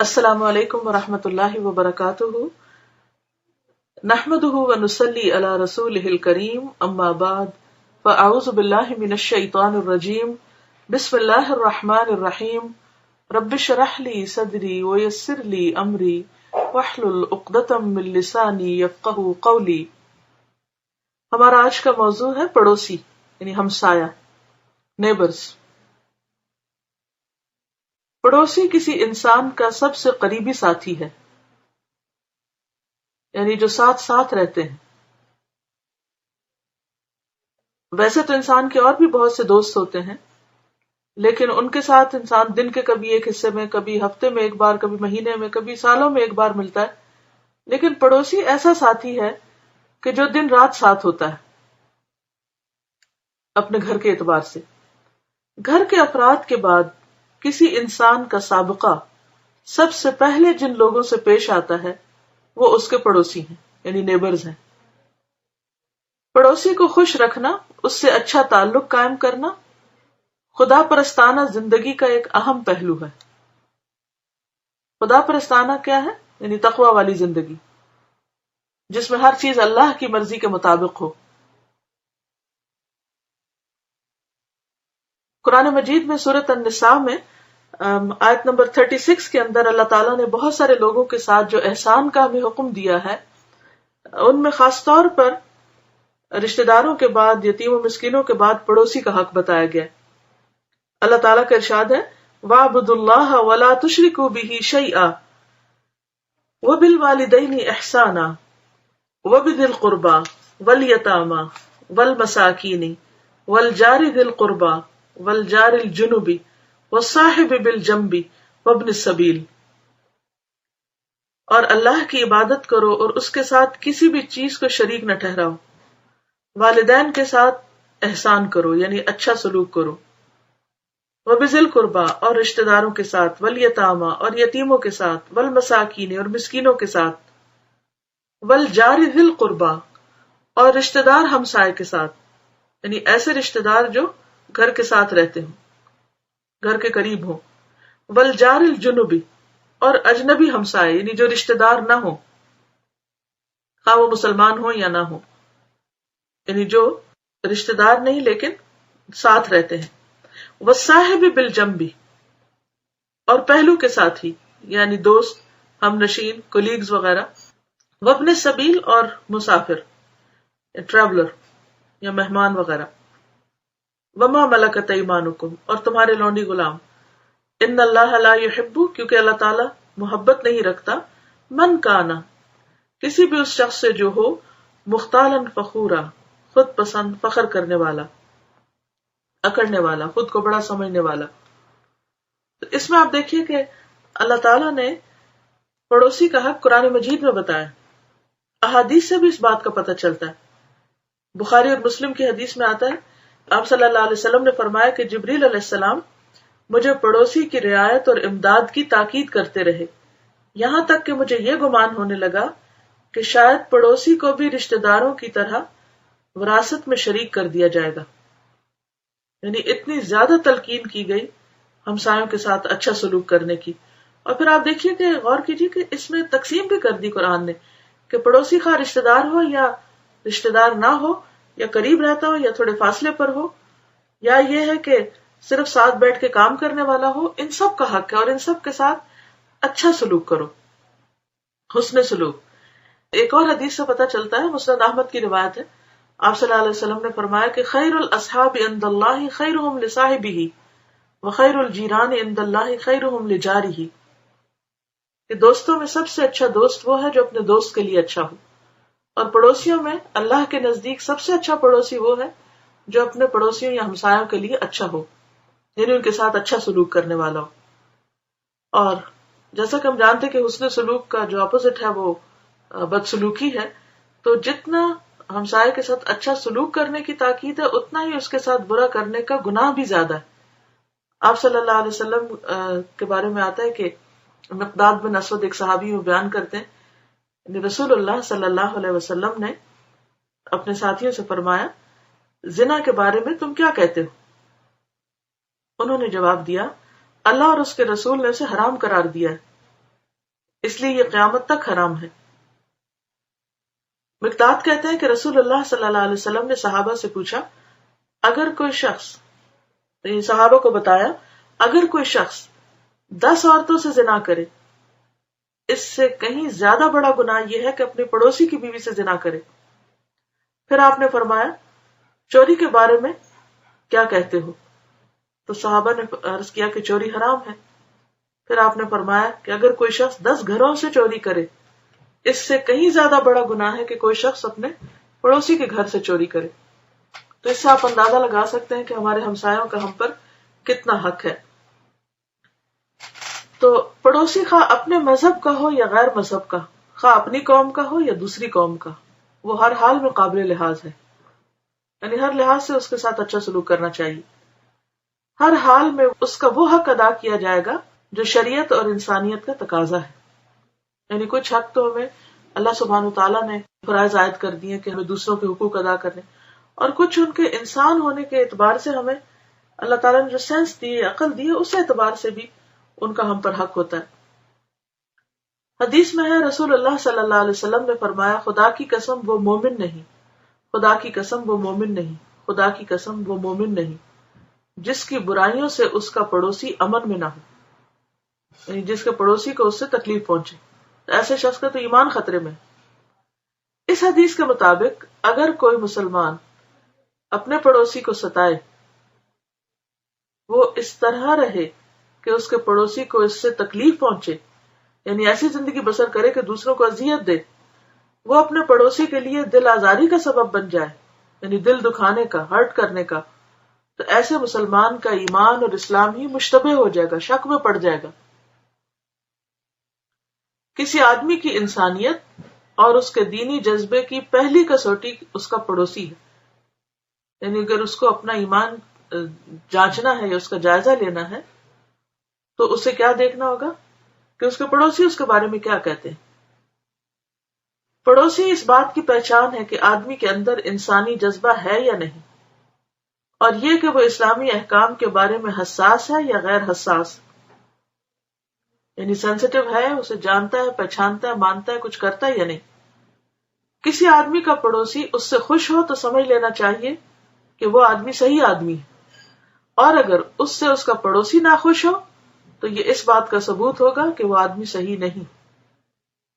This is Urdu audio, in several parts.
السلام علیکم ورحمۃ اللہ وبرکاتہ، نحمده ونصلی علی رسولہ الکریم، اما بعد فاعوذ باللہ من الشیطان الرجیم، بسم اللہ الرحمن الرحیم، رب اشرح لی صدری ویسر لی امری واحلل عقدۃ من لسانی یفقہوا قولی۔ ہمارا آج کا موضوع ہے پڑوسی یعنی ہمسایہ، نیبرز۔ پڑوسی کسی انسان کا سب سے قریبی ساتھی ہے، یعنی جو ساتھ ساتھ رہتے ہیں۔ ویسے تو انسان کے اور بھی بہت سے دوست ہوتے ہیں، لیکن ان کے ساتھ انسان دن کے کبھی ایک حصے میں، کبھی ہفتے میں ایک بار، کبھی مہینے میں، کبھی سالوں میں ایک بار ملتا ہے۔ لیکن پڑوسی ایسا ساتھی ہے کہ جو دن رات ساتھ ہوتا ہے اپنے گھر کے اعتبار سے۔ گھر کے افراد کے بعد کسی انسان کا سابقہ سب سے پہلے جن لوگوں سے پیش آتا ہے وہ اس کے پڑوسی ہیں، یعنی نیبرز ہیں۔ پڑوسی کو خوش رکھنا، اس سے اچھا تعلق قائم کرنا خدا پرستانہ زندگی کا ایک اہم پہلو ہے۔ خدا پرستانہ کیا ہے؟ یعنی تقوی والی زندگی، جس میں ہر چیز اللہ کی مرضی کے مطابق ہو۔ قرآن مجید میں سورۃ النساء میں آیت نمبر 36 کے اندر اللہ تعالیٰ نے بہت سارے لوگوں کے ساتھ جو احسان کا ہمیں حکم دیا ہے، ان میں خاص طور پر رشتہ داروں کے بعد، یتیم و مسکینوں کے بعد پڑوسی کا حق بتایا گیا۔ اللہ تعالیٰ کا ارشاد ہے، وَاعْبُدُوا اللَّهَ وَلَا تُشْرِكُوا بِهِ شَيْئًا وَبِالْوَالِدَيْنِ إِحْسَانًا وَبِذِي الْقُرْبَى وَالْيَتَامَى وَالْمَسَاكِينِ وَالْجَارِ ذِي الْقُرْبَى وَالْجَارِ الْجُنُبِ وَالصَّاحِبِ بِالْجَنبِ وَابْنِ السَّبِيلِ۔ اور اللہ کی عبادت کرو اور اس کے ساتھ کسی بھی چیز کو شریک نہ ٹھہراؤ۔ والدین کے ساتھ احسان کرو یعنی اچھا سلوک کرو۔ وَبِذِي الْقُرْبَى اور رشتہ داروں کے ساتھ، وَالْيَتَامَى اور یتیموں کے ساتھ، وَالْمَسَاكِينِ اور مسکینوں کے ساتھ، وَالْجَارِ ذِي الْقُرْبَى اور رشتہ دار ہمسائے کے ساتھ، یعنی ایسے رشتہ دار جو گھر کے ساتھ رہتے ہوں، گھر کے قریب ہوں۔ وَالْجَارِ الْجُنُبِ اور اجنبی ہمسائے یعنی جو رشتہ دار نہ ہوں، خواہ وہ مسلمان ہوں یا نہ ہوں، یعنی جو رشتہ دار نہیں لیکن ساتھ رہتے ہیں۔ وَالصَّاحِبِ بِالْجَنبِ اور پہلو کے ساتھی یعنی دوست، ہم نشین، کولیگز وغیرہ۔ وابن السبیل اور مسافر، ٹریولر یا مہمان وغیرہ۔ وما ملکت ایمانکم اور تمہارے لونڈی غلام۔ ان اللہ لا یحب کیونکہ اللہ تعالی محبت نہیں رکھتا، من کانا کسی بھی اس شخص سے جو ہو، مختالا فخورا خود پسند، فخر کرنے والا، اکڑنے والا، خود کو بڑا سمجھنے والا۔ تو اس میں آپ دیکھیے کہ اللہ تعالیٰ نے پڑوسی کا حق قرآن مجید میں بتایا۔ احادیث سے بھی اس بات کا پتہ چلتا ہے۔ بخاری اور مسلم کی حدیث میں آتا ہے، آپ صلی اللہ علیہ وسلم نے فرمایا کہ جبریل علیہ السلام مجھے پڑوسی کی رعایت اور امداد کی تاکید کرتے رہے، یہاں تک کہ مجھے یہ گمان ہونے لگا کہ شاید پڑوسی کو بھی رشتہ داروں کی طرح وراثت میں شریک کر دیا جائے گا۔ یعنی اتنی زیادہ تلقین کی گئی ہمسایوں کے ساتھ اچھا سلوک کرنے کی۔ اور پھر آپ دیکھیے کہ غور کیجیے کہ اس میں تقسیم بھی کر دی قرآن نے کہ پڑوسی خواہ رشتہ دار ہو یا رشتہ دار نہ ہو، یا قریب رہتا ہو یا تھوڑے فاصلے پر ہو، یا یہ ہے کہ صرف ساتھ بیٹھ کے کام کرنے والا ہو، ان سب کا حق ہے اور ان سب کے ساتھ اچھا سلوک کرو، حسن سلوک۔ ایک اور حدیث سے پتہ چلتا ہے، مسند احمد کی روایت ہے، آپ صلی اللہ علیہ وسلم نے فرمایا کہ خیر الاصحاب عند اللہ خیرہم لصاحبہ وخیر الجیران عند اللہ خیرہم لجارہ، کہ دوستوں میں سب سے اچھا دوست وہ ہے جو اپنے دوست کے لیے اچھا ہو، اور پڑوسیوں میں اللہ کے نزدیک سب سے اچھا پڑوسی وہ ہے جو اپنے پڑوسیوں یا ہمسایوں کے لیے اچھا ہو، یعنی ان کے ساتھ اچھا سلوک کرنے والا ہو۔ اور جیسا کہ ہم جانتے ہیں کہ حسن سلوک کا جو اپوزٹ ہے وہ بدسلوکی ہے، تو جتنا ہمسائے کے ساتھ اچھا سلوک کرنے کی تاکید ہے، اتنا ہی اس کے ساتھ برا کرنے کا گناہ بھی زیادہ ہے۔ آپ صلی اللہ علیہ وسلم کے بارے میں آتا ہے کہ مقداد بن اسود ایک صحابی وہ بیان کرتے ہیں، رسول اللہ صلی اللہ علیہ وسلم نے اپنے ساتھیوں سے فرمایا، زنا کے بارے میں تم کیا کہتے ہو؟ انہوں نے جواب دیا، اللہ اور اس کے رسول نے اسے حرام قرار دیا ہے، اس لیے یہ قیامت تک حرام ہے۔ مقداد کہتے ہیں کہ رسول اللہ صلی اللہ علیہ وسلم نے صحابہ سے پوچھا، اگر کوئی شخص، صحابہ کو بتایا، اگر کوئی شخص 10 عورتوں سے زنا کرے، اس سے کہیں زیادہ بڑا گناہ یہ ہے کہ اپنی پڑوسی کی بیوی سے زنا کرے۔ پھر آپ نے فرمایا، چوری کے بارے میں کیا کہتے ہو؟ تو صحابہ نے عرض کیا کہ چوری حرام ہے۔ پھر آپ نے فرمایا کہ اگر کوئی شخص 10 گھروں سے چوری کرے، اس سے کہیں زیادہ بڑا گناہ ہے کہ کوئی شخص اپنے پڑوسی کے گھر سے چوری کرے۔ تو اس سے آپ اندازہ لگا سکتے ہیں کہ ہمارے ہمسایوں کا ہم پر کتنا حق ہے۔ تو پڑوسی خواہ اپنے مذہب کا ہو یا غیر مذہب کا، خواہ اپنی قوم کا ہو یا دوسری قوم کا، وہ ہر حال میں قابل لحاظ ہے، یعنی ہر لحاظ سے اس کے ساتھ اچھا سلوک کرنا چاہیے۔ ہر حال میں اس کا وہ حق ادا کیا جائے گا جو شریعت اور انسانیت کا تقاضا ہے۔ یعنی کچھ حق تو ہمیں اللہ سبحانہ وتعالیٰ نے فرائض عائد کر دیے کہ ہمیں دوسروں کے حقوق ادا کرنے، اور کچھ ان کے انسان ہونے کے اعتبار سے ہمیں اللہ تعالیٰ نے جو سینس دی، عقل دی، اس اعتبار سے بھی ان کا ہم پر حق ہوتا ہے۔ حدیث میں ہے، رسول اللہ صلی اللہ علیہ وسلم نے فرمایا، خدا کی قسم وہ مومن نہیں، خدا کی قسم وہ مومن نہیں، خدا کی قسم وہ مومن نہیں جس کی برائیوں سے اس کا پڑوسی امن میں نہ ہو، یعنی جس کے پڑوسی کو اس سے تکلیف پہنچے، ایسے شخص کا تو ایمان خطرے میں۔ اس حدیث کے مطابق اگر کوئی مسلمان اپنے پڑوسی کو ستائے، وہ اس طرح رہے کہ اس کے پڑوسی کو اس سے تکلیف پہنچے، یعنی ایسی زندگی بسر کرے کہ دوسروں کو اذیت دے، وہ اپنے پڑوسی کے لیے دل آزاری کا سبب بن جائے، یعنی دل دکھانے کا، ہرٹ کرنے کا، تو ایسے مسلمان کا ایمان اور اسلام ہی مشتبہ ہو جائے گا، شک میں پڑ جائے گا۔ کسی آدمی کی انسانیت اور اس کے دینی جذبے کی پہلی کسوٹی اس کا پڑوسی ہے، یعنی اگر اس کو اپنا ایمان جانچنا ہے یا اس کا جائزہ لینا ہے تو اسے کیا دیکھنا ہوگا کہ اس کے پڑوسی اس کے بارے میں کیا کہتے ہیں۔ پڑوسی اس بات کی پہچان ہے کہ آدمی کے اندر انسانی جذبہ ہے یا نہیں، اور یہ کہ وہ اسلامی احکام کے بارے میں حساس ہے یا غیر حساس، یعنی سینسیٹیو ہے، اسے جانتا ہے، پہچانتا ہے، مانتا ہے، کچھ کرتا ہے یا نہیں۔ کسی آدمی کا پڑوسی اس سے خوش ہو تو سمجھ لینا چاہیے کہ وہ آدمی صحیح آدمی ہے، اور اگر اس سے اس کا پڑوسی ناخوش ہو تو یہ اس بات کا ثبوت ہوگا کہ وہ آدمی صحیح نہیں۔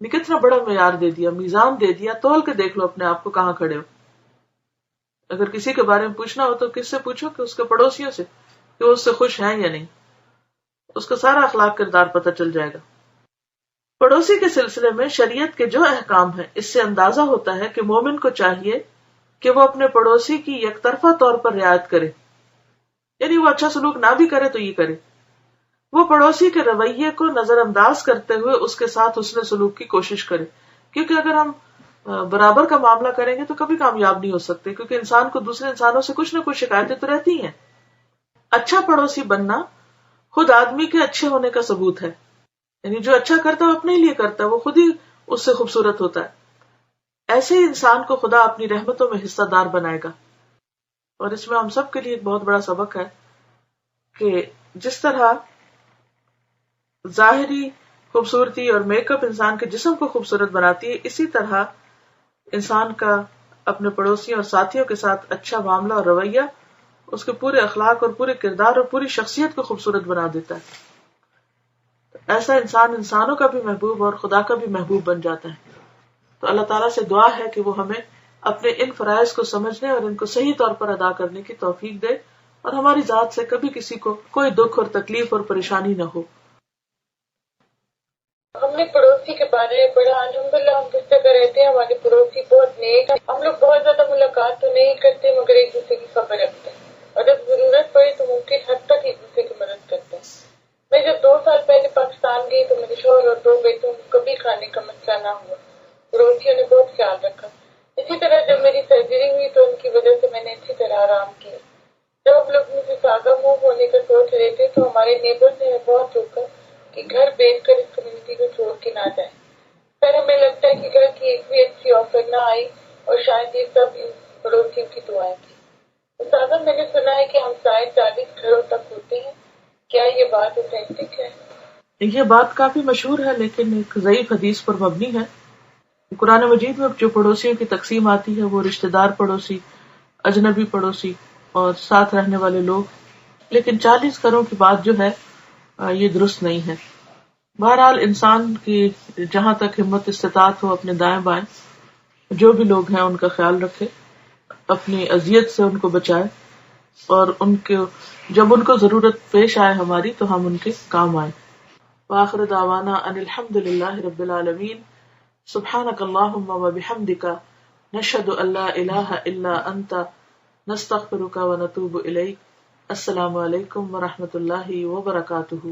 کتنا بڑا معیار دے دیا، میزان دے دیا، تول کے دیکھ لو اپنے آپ کو کہاں کھڑے ہو۔ اگر کسی کے بارے میں پوچھنا ہو تو کس سے پوچھو؟ کہ اس کے پڑوسیوں سے، کہ وہ اس سے خوش ہیں یا نہیں، اس کا سارا اخلاق کردار پتہ چل جائے گا۔ پڑوسی کے سلسلے میں شریعت کے جو احکام ہیں، اس سے اندازہ ہوتا ہے کہ مومن کو چاہیے کہ وہ اپنے پڑوسی کی یک طرفہ طور پر رعایت کرے، یعنی وہ اچھا سلوک نہ بھی کرے تو یہ کرے، وہ پڑوسی کے رویے کو نظر انداز کرتے ہوئے اس کے ساتھ حسن سلوک کی کوشش کرے، کیونکہ اگر ہم برابر کا معاملہ کریں گے تو کبھی کامیاب نہیں ہو سکتے، کیونکہ انسان کو دوسرے انسانوں سے کچھ نہ کچھ شکایتیں تو رہتی ہیں۔ اچھا پڑوسی بننا خود آدمی کے اچھے ہونے کا ثبوت ہے، یعنی جو اچھا کرتا ہے وہ اپنے لیے کرتا ہے، وہ خود ہی اس سے خوبصورت ہوتا ہے۔ ایسے ہی انسان کو خدا اپنی رحمتوں میں حصہ دار بنائے گا۔ اور اس میں ہم سب کے لیے ایک بہت بڑا سبق ہے کہ جس طرح ظاہری خوبصورتی اور میک اپ انسان کے جسم کو خوبصورت بناتی ہے، اسی طرح انسان کا اپنے پڑوسیوں اور ساتھیوں کے ساتھ اچھا معاملہ اور رویہ اس کے پورے اخلاق اور پورے کردار اور پوری شخصیت کو خوبصورت بنا دیتا ہے۔ ایسا انسان انسانوں کا بھی محبوب اور خدا کا بھی محبوب بن جاتا ہے۔ تو اللہ تعالیٰ سے دعا ہے کہ وہ ہمیں اپنے ان فرائض کو سمجھنے اور ان کو صحیح طور پر ادا کرنے کی توفیق دے، اور ہماری ذات سے کبھی کسی کو کوئی دکھ اور تکلیف اور پریشانی نہ ہو۔ ہم نے پڑوسی کے بارے میں پڑھا، الحمدللہ ہم جس جگہ رہتے ہیں ہمارے پڑوسی بہت نیک ہیں۔ ہم لوگ بہت زیادہ ملاقات تو نہیں کرتے مگر ایک دوسرے کی خبر رکھتے ہیں، اور جب ضرورت پڑے تو ممکن حد تک ایک دوسرے کی مدد کرتے ہیں۔ میں جب 2 سال پہلے پاکستان گئی تو میرے شوہر اور 2 بیٹوں کو کبھی کھانے کا مسئلہ نہ ہوا، پڑوسیوں نے بہت خیال رکھا۔ اسی طرح جب میری سرجری ہوئی تو ان کی وجہ سے میں نے اچھی طرح آرام کیا۔ جب ہم لوگ مجھے سادہ موو ہونے کا سوچ رہے تھے تو ہمارے نیبر نے بہت روکا کہ گھر بیچ کر اس کمیونٹی کو چھوڑ کے نہ جائیں۔ پھر ہمیں لگتا ہے کہ گھر کی ایک بھی اچھی آفر نہ آئی، اور شاید یہ سب ان پڑوسیوں کی دعائیں تھی۔ استاذہ، میں نے سنا ہے کہ ہم 40 گھروں تک ہوتے ہیں، کیا یہ بات اوتھینٹک ہے؟ یہ بات کافی مشہور ہے لیکن ایک ضعیف حدیث پر مبنی ہے. قرآن مجید میں جو پڑوسیوں کی تقسیم آتی ہے وہ رشتہ دار پڑوسی، اجنبی پڑوسی اور ساتھ رہنے والے لوگ، لیکن 40 گھروں کی بات جو ہے یہ درست نہیں ہے. بہرحال انسان کی جہاں تک ہمت استطاعت ہو اپنے دائیں بائیں جو بھی لوگ ہیں ان کا خیال رکھے، اپنی اذیت سے ان کو بچائے، اور ان کے جب ان کو ضرورت پیش آئے ہماری تو ہم ان کے کام آئیں. وآخر دعوانا ان الحمد للہ رب العالمین. سبحانک اللہم وبحمدک نشہد ان لا الہ الا انت نستغفرک ونتوب الیک. السلام علیکم ورحمۃ اللہ وبرکاتہ.